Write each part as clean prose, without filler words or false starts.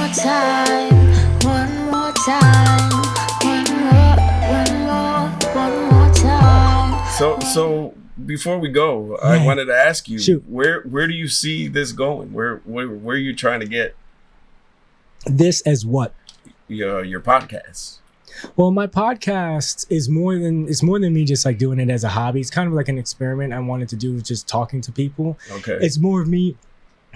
more time, one more time, one more time. So before we go, I wanted to ask you, Shoot. where do you see this going? Where are you trying to get This as what? your podcast? Well, my podcast is more than me just like doing it as a hobby. It's kind of like an experiment I wanted to do with just talking to people. Okay. It's more of me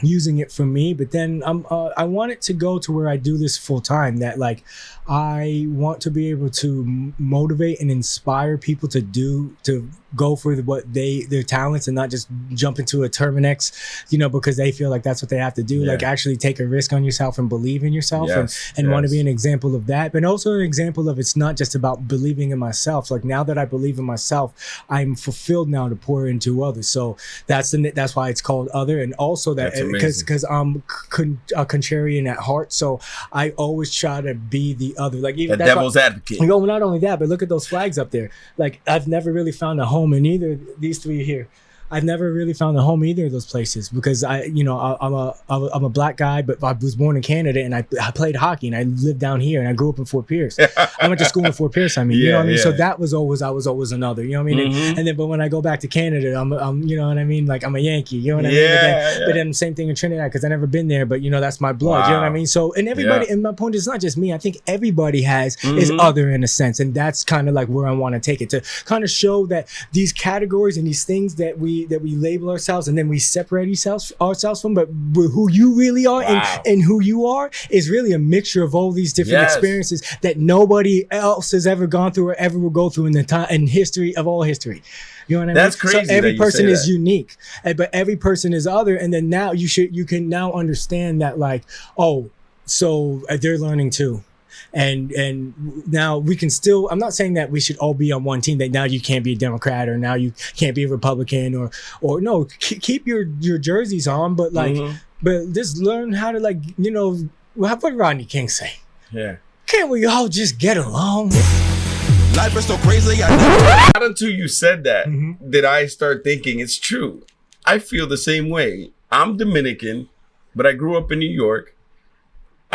using it for me, but then I want it to go to where I do this full time, that like I want to be able to motivate and inspire people to go for their talents and not just jump into a Terminex, because they feel like that's what they have to do. Yeah. Like actually take a risk on yourself and believe in yourself, and want to be an example of that, but also an example of it's not just about believing in myself. Like now that I believe in myself, I'm fulfilled now to pour into others. So that's why it's called Other, and also that because I'm a contrarian at heart, so I always try to be the other. Like even the devil's advocate. Not only that, but look at those flags up there. Like I've never really found a home in either these three here. I've never really found a home in either of those places because I'm a black guy, but I was born in Canada and I played hockey and I lived down here and I grew up in Fort Pierce. I went to school in Fort Pierce. You know what I mean? So that was always, I was always another, you know what I mean? Mm-hmm. And then, but when I go back to Canada, I'm you know what I mean? Like I'm a Yankee, you know what I mean? But then same thing in Trinidad because I never been there, but that's my blood, you know what I mean? So, and everybody, and my point is not just me. I think everybody is other in a sense. And that's kind of like where I want to take it, to kind of show that these categories and these things that we label ourselves and then we separate ourselves from, but who you really are and who you are is really a mixture of all these different experiences that nobody else has ever gone through or ever will go through in the time in history of all history. You know what I mean? That's crazy. So every person is unique, but every person is other. And then now you can now understand that, like, oh, so they're learning too. And now we can still, I'm not saying that we should all be on one team, that now you can't be a Democrat or now you can't be a Republican or no, keep your jerseys on, but like, but just learn how to, like, what did Rodney King say? Yeah. Can't we all just get along? Life is so crazy. Not until you said that did I start thinking it's true. I feel the same way. I'm Dominican, but I grew up in New York.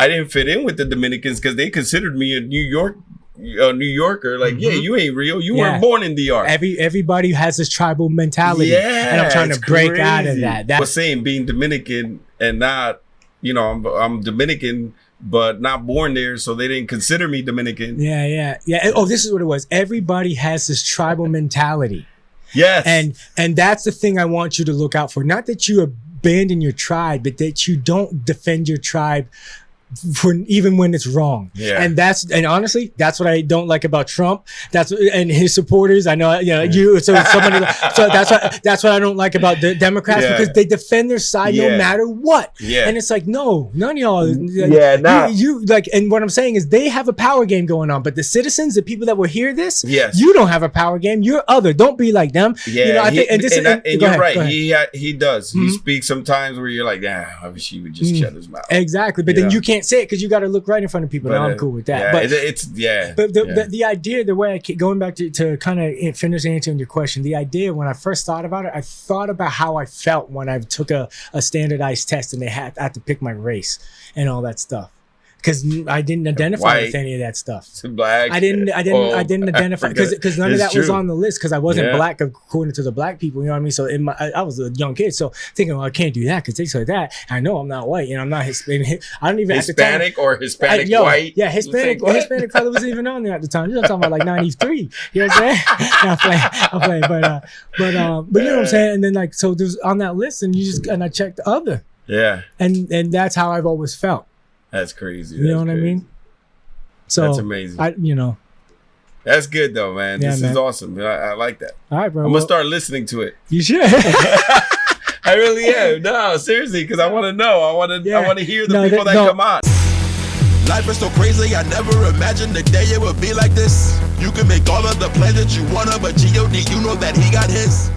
I didn't fit in with the Dominicans because they considered me a New Yorker. Like, you ain't real. You weren't born in DR. Everybody has this tribal mentality. Yeah, and I'm trying to break out of that. I was saying being Dominican and not, I'm Dominican, but not born there, so they didn't consider me Dominican. Yeah. Oh, this is what it was. Everybody has this tribal mentality. Yes. And that's the thing I want you to look out for. Not that you abandon your tribe, but that you don't defend your tribe for even when it's wrong. Yeah. And honestly, that's what I don't like about Trump. And his supporters. I know, so that's what I don't like about the Democrats, because they defend their side no matter what. Yeah. And it's like, no, none of y'all. You like, and what I'm saying is they have a power game going on, but the citizens, the people that will hear this, you don't have a power game. You're other. Don't be like them. Yeah. I think, and you're right. He does. He speaks sometimes where you're like, I wish he would just shut his mouth. Exactly. But then you can't say it because you got to look right in front of people. Now I'm cool with that. But the idea, the way going back to kind of finish answering your question, the idea when I first thought about it, I thought about how I felt when I took a standardized test and I had to pick my race and all that stuff. Because I didn't identify with any of that stuff. Black. I didn't identify because none of that was on the list because I wasn't black according to the black people. You know what I mean? So I was a young kid, so thinking, I can't do that because they say that. I know I'm not white and I'm not Hispanic. I don't even Hispanic or Hispanic white. Yeah, Hispanic color wasn't even on there at the time. You're talking about like '93. You know what I'm saying? I'm playing, but you know what I'm saying. And then like so there's on that list, and I checked the other. Yeah. And that's how I've always felt. That's crazy. You know what I mean? So that's amazing. That's good though, man. This is awesome. I like that. All right, bro. I'm gonna start listening to it. You should. I really am. No, seriously, because I want to know. I want to hear the people that come on. Life is so crazy. I never imagined the day it would be like this. You can make all of the plans that you wanna, but G.O.D. you know that he got his.